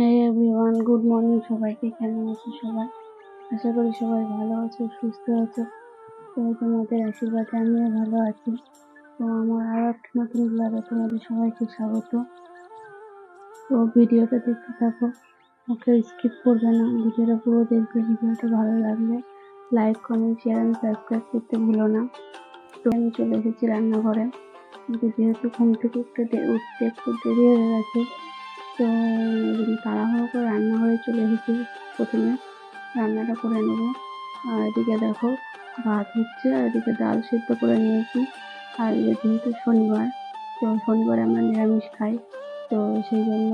হ্যাঁ everyone, good morning সবাইকে। কেমন আছো সবাই? আশা করি সবাই ভালো আছো, সুস্থ আছো। তো তোমাদের আশীর্বাদে আমিও ভালো আছি। তো আমার আরো একটা নতুন ব্লগে তোমাদের সবাইকে স্বাগত। তো ভিডিওটা দেখতে থাকো, ওকে স্কিপ করবে না, ভিডিওটা পুরো দেখবে। ভিডিওটা ভালো লাগলে like, comment, share and subscribe করতে ভুলো না। তো আমি চলে এসেছি রান্নাঘরে, কিন্তু যেহেতু ঘুম থেকে উঠতে একটু দেরি হয়ে গেছে, তো তাড়াহুড়ো করে রান্নাঘরে চলে এসেছি। প্রথমে রান্নাটা করে নেব। আর এদিকে দেখো ভাত হচ্ছে, আর এদিকে ডাল সিদ্ধ করে নিয়েছি। আর যেহেতু শনিবার, তো শনিবারে আমরা নিরামিষ খাই, তো সেই জন্য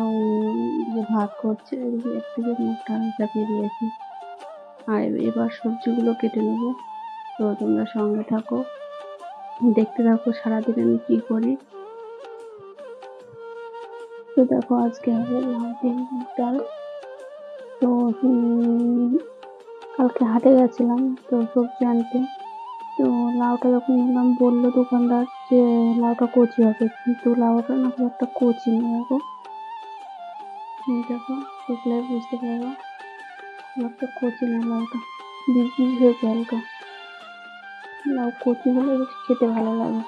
যে ভাত করছে, এদিকে একদিকে মুখটা চাপিয়ে দিয়েছি। আর এবার সবজিগুলো কেটে নেব। তো তোমরা সঙ্গে থাকো, দেখতে থাকো সারাদিন আমি কি করি। তো দেখো আজকে হবে লাউ দিয়ে মুগ ডাল। তো কালকে হাটে গেছিলাম তো সবজি আনতে। তো লাউটা যখন নিলাম, বললো দোকানদার যে লাউটা কচি হবে, কিন্তু লাউটা না খুব একটা কচি না। দেখো দেখো, দেখলে বুঝতে পারবো খুব একটা কচি না লাউটা, বিজ বিজ হয়েছে হালকা। লাউ কচি হলে বেশ খেতে ভালো লাগে।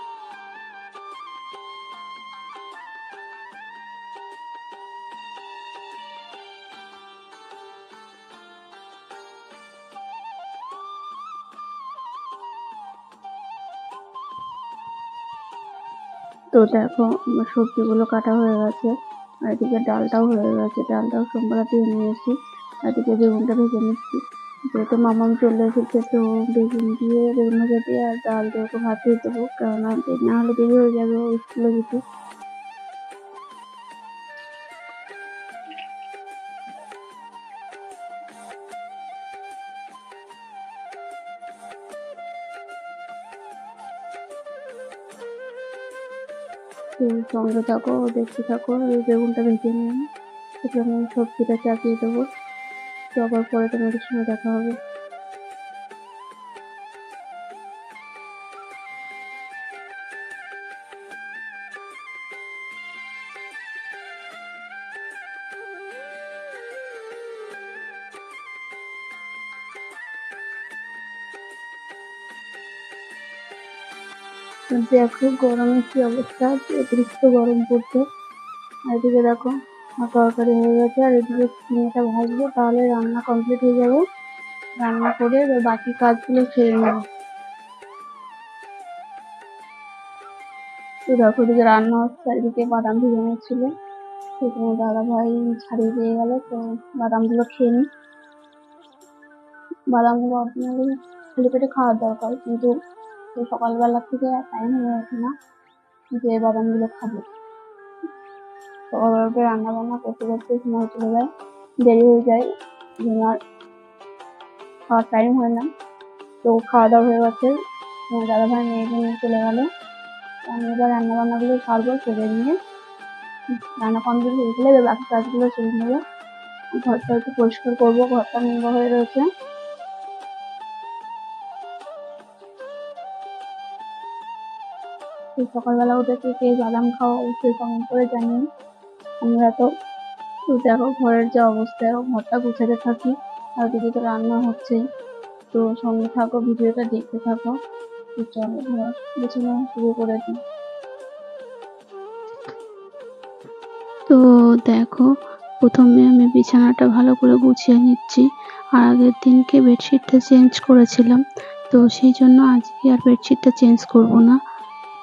তো দেখো আমার সবজিগুলো কাটা হয়ে গেছে, আর এদিকে ডালটাও হয়ে গেছে, ডালটাও সোমবার দিয়ে নিয়েছি। আর এদিকে বেগুনটা ভেজে নিচ্ছি। যেহেতু মামাম চলে এসেছে, তো বেগুন ভাজা দিয়ে আর ডাল দিয়ে ওকে ভাত দিয়ে দেবো, কেননা না হলে দেরি হয়ে যাবে ও স্কুলে যেতে। তো সঙ্গে থাকো, দেখতে থাকো। এই বেগুনটা ভেজে নিয়ে তারপরে আমি সবজিটা চাপিয়ে দেবো। তো আবার পরে তোমাদের সঙ্গে দেখা হবে। দেখো গরমের কি অবস্থা, অতিরিক্ত গরম পড়ছে। আর এদিকে দেখো আমার তরকারি হয়ে গেছে, আর এদিকে চিংড়িটা ভাজবো, তাহলে রান্না কমপ্লিট হয়ে যাবে। রান্না করে এবার বাকি কাজগুলো সেরে নেবো। তো দেখো এদিকে রান্না হচ্ছে, আর এদিকে বাদাম ভিজানো ছিল, তো তোমার দাদা ভাই ছাড়িয়ে দিয়ে গেল। তো বাদামগুলো খেয়ে নিই। বাদামগুলো অরিজিনালি খালি পেটে খাওয়ার দরকার, কিন্তু সকালবেলা থেকে টাইম হয়ে ওঠে না যে বাদামগুলো খাবো। সকালবেলা রান্না বান্না করতে করতে সময় চলে যায়, দেরি হয়ে যায়, আর খাওয়ার টাইম হয় না। তো খাওয়া দাওয়া হয়ে গেছে, আমার দাদা ভাই মেয়েকে নিয়ে চলে গেল। আমি এবার রান্না বান্নাগুলো সারবো, সেরে নিয়ে রান্না কমপ্লিট হয়ে গেলে এবার বাকি কাজগুলো সেরে নেবো। ঘরটা একটু পরিষ্কার করবো, ঘরটা নোংরা হয়ে রয়েছে। সকালবেলা উঠে কে বাদাম খাওয়া উচিত কমেন্ট করে জানিয়ে। আমরা তো দেখো ঘরের যে অবস্থা, ঘরটা গুছাতে থাকি, আর দিকে তো রান্না হচ্ছে। তো সঙ্গে থাকো, ভিডিওটা দেখতে থাকো। তো চলো ঘর গুছানো শুরু করে দিই। তো দেখো প্রথমে আমি বিছানাটা ভালো করে গুছিয়ে নিচ্ছি। আর আগের দিনকে বেডশিটটা চেঞ্জ করেছিলাম, তো সেই জন্য আজকে আর বেডশিটটা চেঞ্জ করব না।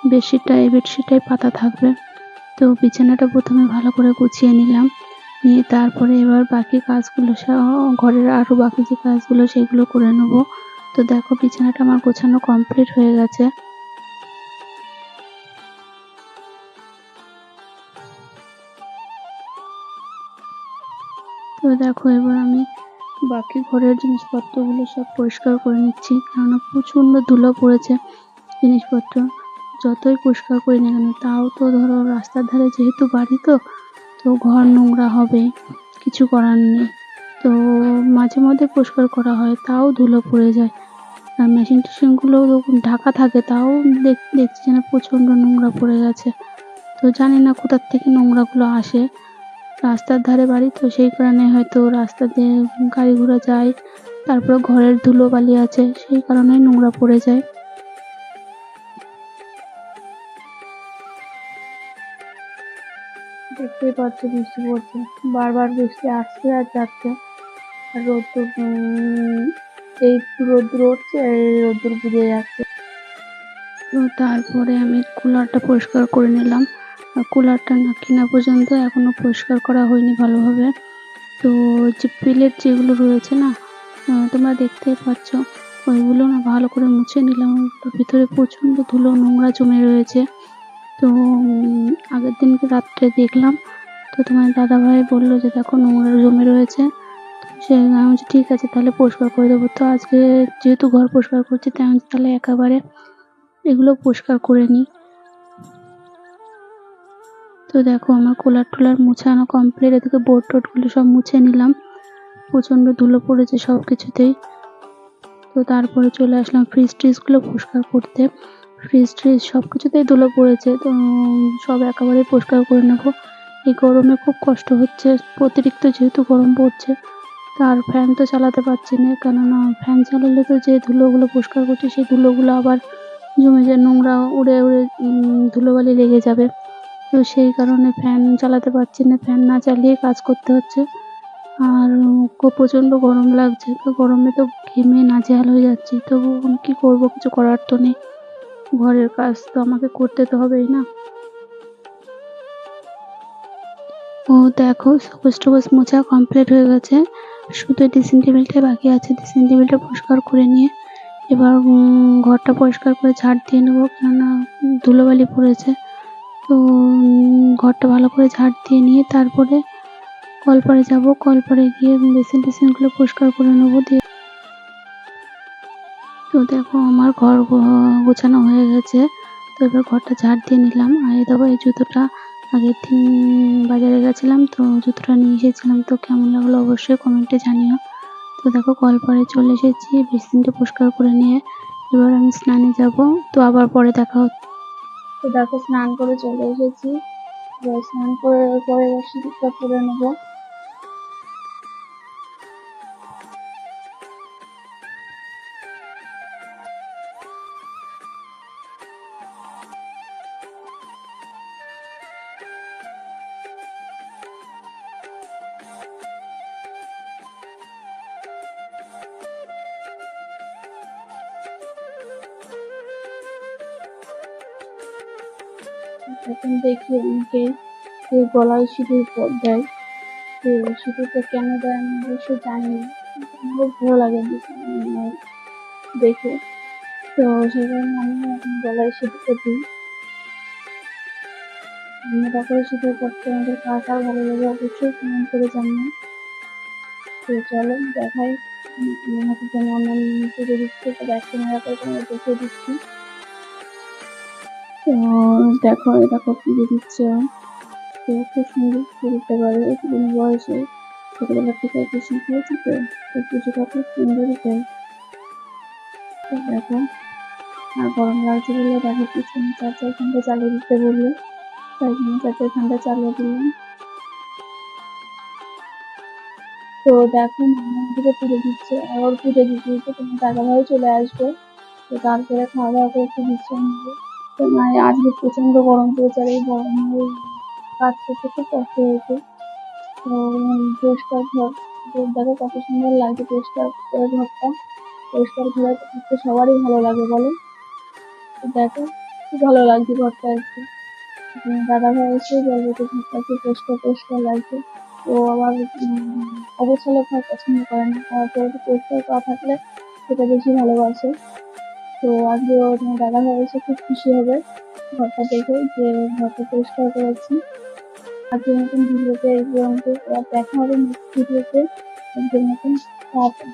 এই বেডশিটটাই পাতা থাকবে। তো বিছানাটা প্রথমে ভালো করে গুছিয়ে নিলাম, নিয়ে তারপরে এবার বাকি কাজগুলো ঘরের আরো বাকি যে কাজগুলো সেগুলো করে নেবো। তো দেখো বিছানাটা আমার গোছানো কমপ্লিট হয়ে গেছে। তো দেখো এবার আমি বাকি ঘরের জিনিসপত্রগুলো সব পরিষ্কার করে নিচ্ছি, কেননা প্রচণ্ড ধুলো পড়েছে। জিনিসপত্র যতই পরিষ্কার করি না কেন, তাও তো ধরো রাস্তার ধারে যেহেতু বাড়ি, তো ঘর নোংরা হবে, কিছু করার নেই। তো মাঝে মধ্যে পরিষ্কার করা হয়, তাও ধুলো পড়ে যায়। আর মেশিন টেশিনগুলো ঢাকা থাকে, তাও দেখছি যেন প্রচণ্ড নোংরা পড়ে গেছে। তো জানি না কোথার থেকে নোংরাগুলো আসে। রাস্তার ধারে বাড়ি, তো সেই কারণে হয়তো রাস্তা দিয়ে গাড়ি ঘোড়া যায়, তারপরে ঘরের ধুলো বালি আছে, সেই কারণে নোংরা পড়ে যায়। দেখতেই পাচ্ছ বৃষ্টি পড়ছে, বারবার বৃষ্টি আসছে আর যাচ্ছে, আর রোদ্দুর এই রোদ্দুর উঠছে আর এই রোদ্দুর বুঝে যাচ্ছে। তো তারপরে আমি কুলারটা পরিষ্কার করে নিলাম, আর কুলারটা না কেনা পর্যন্ত এখনো পরিষ্কার করা হয়নি ভালোভাবে। তো যে প্লেট যেগুলো রয়েছে না, তোমরা দেখতেই পাচ্ছ, ওইগুলো না ভালো করে মুছে নিলাম। তো ভিতরে প্রচণ্ড ধুলো নোংরা জমে রয়েছে। তো আগের দিনকে রাত্রে দেখলাম, তো তোমার দাদাভাই বললো যে দেখো নোংরা জমে রয়েছে। সে আমি বলছি ঠিক আছে তাহলে পরিষ্কার করে দেবো। তো আজকে যেহেতু ঘর পরিষ্কার করছি, তাই আমি তাহলে একেবারে এগুলো পরিষ্কার করে নিই। তো দেখো আমার কুলার টুলার মুছানো কমপ্লিট, এদিকে বোর্ড টোর্ডগুলো সব মুছে নিলাম, প্রচণ্ড ধুলো পড়েছে সব কিছুতেই। তো তারপরে চলে আসলাম ফ্রিজ ট্রিজগুলো পরিষ্কার করতে, ফ্রিজ ট্রিজ সব কিছুতেই ধুলো পড়েছে, তো সব একেবারে পরিষ্কার করে নেবো। এই গরমে খুব কষ্ট হচ্ছে, অতিরিক্ত যেহেতু গরম পড়ছে, তার ফ্যান তো চালাতে পারছি না, কেননা ফ্যান চালালে তো যে ধুলোগুলো পরিষ্কার করছে সেই ধুলোগুলো আবার জমে যায়, নোংরা উড়ে উড়ে ধুলোবালি লেগে যাবে। তো সেই কারণে ফ্যান চালাতে পারছি না, ফ্যান না চালিয়ে কাজ করতে হচ্ছে। আর প্রচণ্ড গরম লাগছে, তো গরমে তো ঘেমে নাজেহাল হয়ে যাচ্ছি। তবু কী করবো, কিছু করার তো নেই, ঘরের কাজ তো আমাকে করতে তো হবেই না। ও দেখো সবুজ টবুজ মোছা কমপ্লিট হয়ে গেছে, শুধু ড্রেসিং টেবিলটাই বাকি আছে। ড্রেসিং টেবিলটা পরিষ্কার করে নিয়ে এবার ঘরটা পরিষ্কার করে ঝাড় দিয়ে নেবো, কেননা ধুলোবালি পড়েছে। তো ঘরটা ভালো করে ঝাড় দিয়ে নিয়ে তারপরে কলপাড়ে যাব, কলপাড়ে গিয়ে বেসিন টেসিনগুলো পরিষ্কার করে নেবো দিয়ে। তো দেখো আমার ঘর গোছানো হয়ে গেছে, তো এবার ঘরটা ঝাড় দিয়ে নিলাম। আর এই দেখো এই জুতোটা আগের দিন বাজারে গেছিলাম, তো জুতোটা নিয়ে এসেছিলাম, তো কেমন লাগলো অবশ্যই কমেন্টে জানিও। তো দেখো কলপাড়ে চলে এসেছি, বেসিনটা পরিষ্কার করে নিয়ে এবার আমি স্নানে যাব, তো আবার পরে দেখা হচ্ছে। তো দেখো স্নান করে চলে এসেছি, স্নান করে পরে সিঁদুরটা পরে নেবো। এখন দেখি অনেকেই গলায় সিঁদুর দেয়, তো সিঁদুরটা কেন দেয় আমি অবশ্য জানি না, আমার ভালো লাগে দেখে, তো সেই কারণে আমি এখন গলায় সিঁদুরটা দিই। আমরা করে সিঁদুর পড়তে আমাদের কার কার ভালো লাগে অবশ্যই কমেন্ট করে জানিও। তো চলো দেখাই, আমার হাতে যেন আমার পুজো দিচ্ছে, তো ব্যাক ক্যামেরা করে তোমাদের দেখিয়ে দিচ্ছি। তো দেখো দেখো পুজো দিচ্ছে, তো খুব সুন্দর পুজো দিতে পারে, কোনো বয়সে ছোটবেলা থেকে একটু শিখিয়েছি, তো পুজোটা খুব সুন্দরই করে। তো দেখো আর গরম লাগছে বলে দেখো পিছনে চার্জার ফ্যানটা চালিয়ে দিতে বললো, তাই জন্য চার্জার ফ্যানটা চালিয়ে দিলাম। তো দেখো মামা দিকে পুজো দিচ্ছে, আর ওর পুজো দিতে দিতে তোমার দাদাভাই চলে আসবে, তো তারপরে খাওয়া দাওয়া করে একটু বিশ্রাম নেবো। তো মানে আজকে প্রচন্ড গরম পড়েছে, আর এই গরমে কাজ করতে খুব কষ্ট হয়েছে। তো পরিষ্কার ঘর, দেখো কত সুন্দর লাগছে পরিষ্কার করে ঘরটা, পরিষ্কার ঘরে থাকতে সবারই ভালো লাগে বলো। তো দেখো খুব ভালো লাগছে ঘরটা আজকে, দাদাভাই এসে বলবে যে ঘরটা খুব পরিষ্কার পরিষ্কার লাগছে। তো আবার অগোছালো ঘর পছন্দ করে না, তো একটু পরিষ্কার করা থাকলে সেটা বেশি ভালোবাসে। তো আজকে তোমার দাদাভাই এসে খুব খুশি হবে ঘরটা দেখে যে ঘরটা পরিষ্কার করেছি। আজকের মতন ভিডিওতে এই পর্যন্ত, দেখা হবে নেক্সট ভিডিওতে। আজকের মতন টাটা।